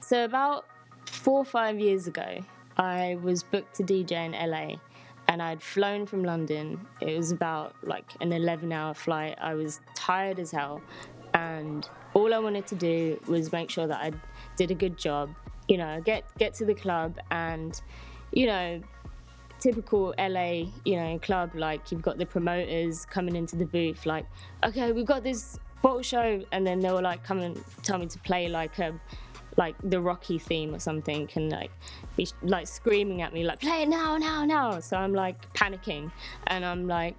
So about 4 or 5 years ago, I was booked to DJ in LA, and I'd flown from London. It was about like an 11-hour flight. I was tired as hell, and all I wanted to do was make sure that I did a good job, you know, get to the club, and, you know, typical LA, you know, club, like you've got the promoters coming into the booth like, okay, we've got this bottle show, and then they'll like come and tell me to play like the Rocky theme or something, and like be like screaming at me like, play it now, now, now. So I'm like panicking, and I'm like,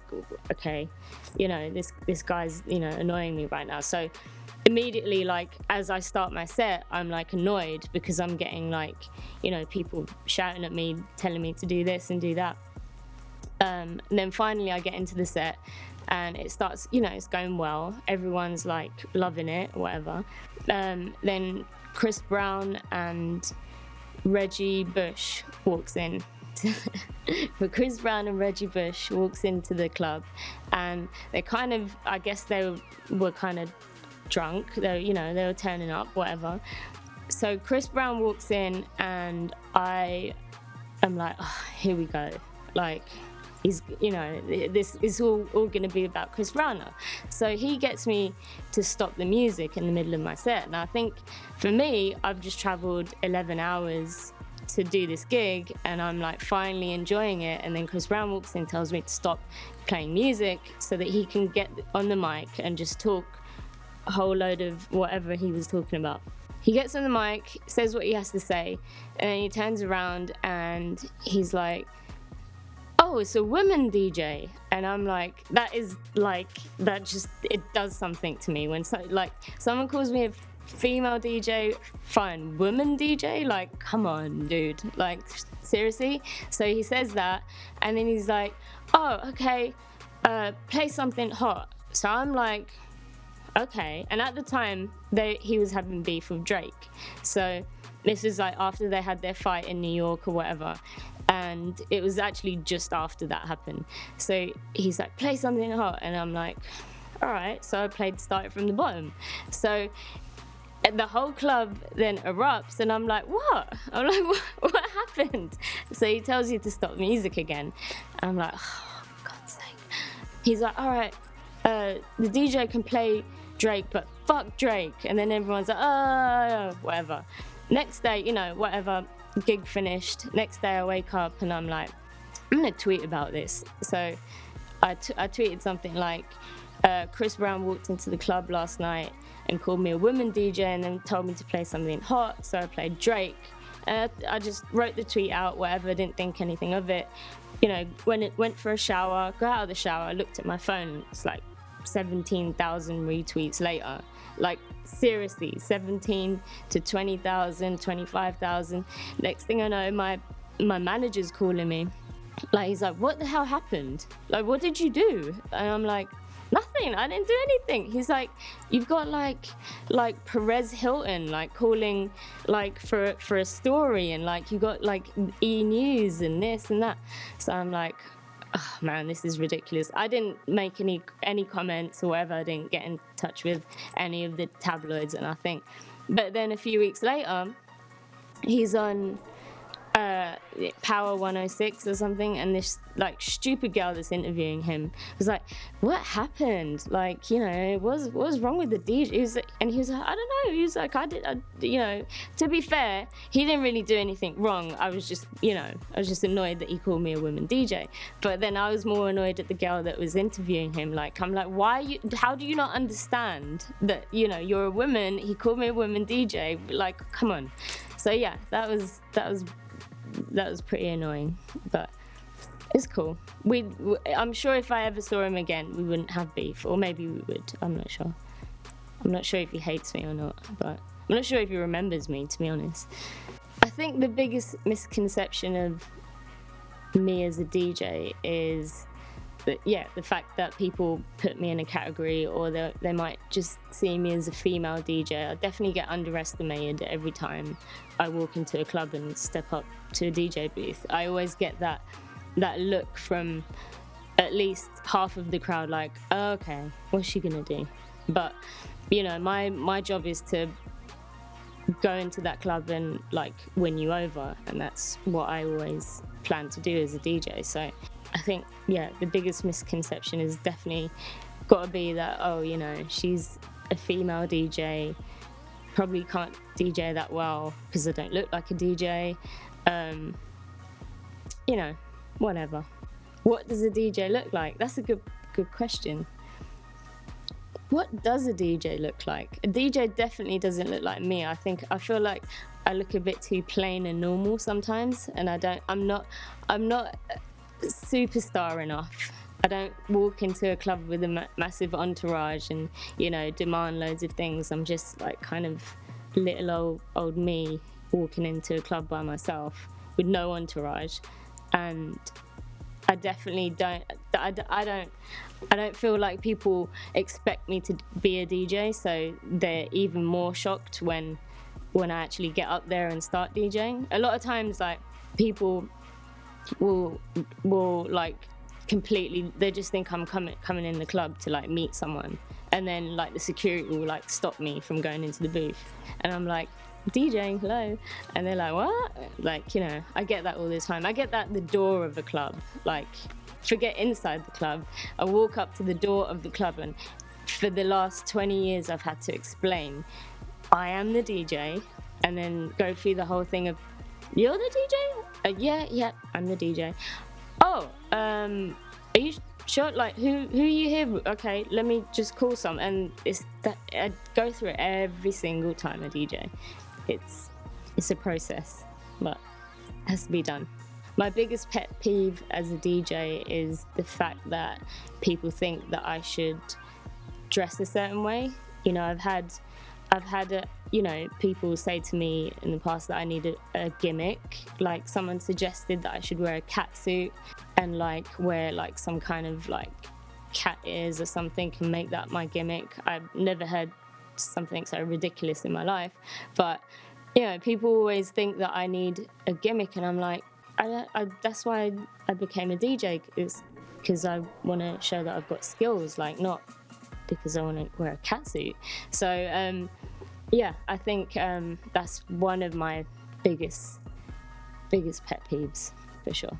okay, you know, this guy's, you know, annoying me right now. So immediately, like as I start my set, I'm like annoyed because I'm getting like, you know, people shouting at me, telling me to do this and do that. And then finally I get into the set, and it starts, you know, it's going well. Everyone's like loving it, whatever. Then Chris Brown and Reggie Bush walks in. But Chris Brown and Reggie Bush walks into the club, and they kind of, I guess they were kind of drunk. They, you know, they were turning up, whatever. So Chris Brown walks in, and I am like, oh, here we go. Like, he's, you know, this is all going to be about Chris Brown now. So he gets me to stop the music in the middle of my set. And I think for me, I've just traveled 11 hours to do this gig, and I'm like finally enjoying it. And then Chris Brown walks in, tells me to stop playing music so that he can get on the mic and just talk a whole load of whatever he was talking about. He gets on the mic, says what he has to say, and then he turns around and he's like, oh, it's a woman DJ. And I'm like, that is like, that just, it does something to me when like someone calls me a female DJ, fine, woman DJ, like, come on, dude, like, seriously? So he says that, and then he's like, oh, okay, play something hot. So I'm like, okay. And at the time, he was having beef with Drake. So this is like after they had their fight in New York or whatever. And it was actually just after that happened. So he's like, play something hot. And I'm like, all right. So I played Start It From The Bottom. So the whole club then erupts, and I'm like, what? I'm like, what happened? So he tells you to stop music again. And I'm like, oh, for God's sake. He's like, all right, the DJ can play Drake, but fuck Drake. And then everyone's like, oh, whatever. Next day, you know, whatever, gig finished. Next day I wake up and I'm like, I'm gonna tweet about this. So I tweeted something like, Chris Brown walked into the club last night and called me a woman DJ and then told me to play something hot, so I played Drake. I just wrote the tweet out, whatever, didn't think anything of it. You know, when it went for a shower, got out of the shower, I looked at my phone, it's like 17,000 retweets later. Like, seriously, 17 to 20,000, 25,000. Next thing I know, my manager's calling me. Like, he's like, what the hell happened? Like, what did you do? And I'm like, nothing, I didn't do anything. He's like, you've got like Perez Hilton like calling like for a story, and like you got like E! News and this and that. So I'm like, oh man, this is ridiculous. I didn't make any comments or whatever. I didn't get in touch with any of the tabloids and nothing. But then a few weeks later, he's on Power 106 or something, and this like stupid girl that's interviewing him was like, what happened? Like, you know, what was wrong with the DJ? He was like, I don't know. He was like, you know, to be fair, he didn't really do anything wrong. I was just annoyed that he called me a woman DJ. But then I was more annoyed at the girl that was interviewing him. Like, I'm like, how do you not understand that, you know, you're a woman? He called me a woman DJ. Like, come on. So yeah, that was pretty annoying, but it's cool. I'm sure if I ever saw him again, we wouldn't have beef, or maybe we would. I'm not sure. I'm not sure if he hates me or not, but I'm not sure if he remembers me, to be honest. I think the biggest misconception of me as a DJ is the fact that people put me in a category, or they might just see me as a female DJ. I definitely get underestimated every time I walk into a club and step up to a DJ booth. I always get that look from at least half of the crowd, like, oh, okay, what's she gonna do? But, you know, my job is to go into that club and like win you over, and that's what I always plan to do as a DJ. So I think, yeah, the biggest misconception is definitely got to be that, oh, you know, she's a female DJ, probably can't DJ that well because I don't look like a DJ. You know, whatever. What does a DJ look like? That's a good question. What does a DJ look like? A DJ definitely doesn't look like me. I feel like I look a bit too plain and normal sometimes, and I'm not superstar enough. I don't walk into a club with a massive entourage and, you know, demand loads of things. I'm just like kind of little old me walking into a club by myself with no entourage, and I definitely don't. I don't feel like people expect me to be a DJ, so they're even more shocked when I actually get up there and start DJing. A lot of times, like, people will like completely, they just think I'm coming in the club to like meet someone, and then like the security will like stop me from going into the booth, and I'm like, DJing, hello, and they're like, what? Like, you know, I get that all the time. I get that at the door of the club. Like, forget inside the club. I walk up to the door of the club, and for the last 20 years I've had to explain I am the DJ, and then go through the whole thing of, you're the DJ? Yeah, I'm the DJ. Oh, are you sure? Like, who are you here with? Okay, let me just call some. And it's that I go through it every single time I DJ. It's a process, but it has to be done. My biggest pet peeve as a DJ is the fact that people think that I should dress a certain way. You know, I've had you know, people say to me in the past that I need a gimmick. Like, someone suggested that I should wear a cat suit and like wear like some kind of like cat ears or something and make that my gimmick. I've never heard something so ridiculous in my life, but you know, people always think that I need a gimmick, and I'm like, that's why I became a DJ, is because I want to show that I've got skills, like, not because I want to wear a cat suit. So yeah, I think that's one of my biggest pet peeves, for sure.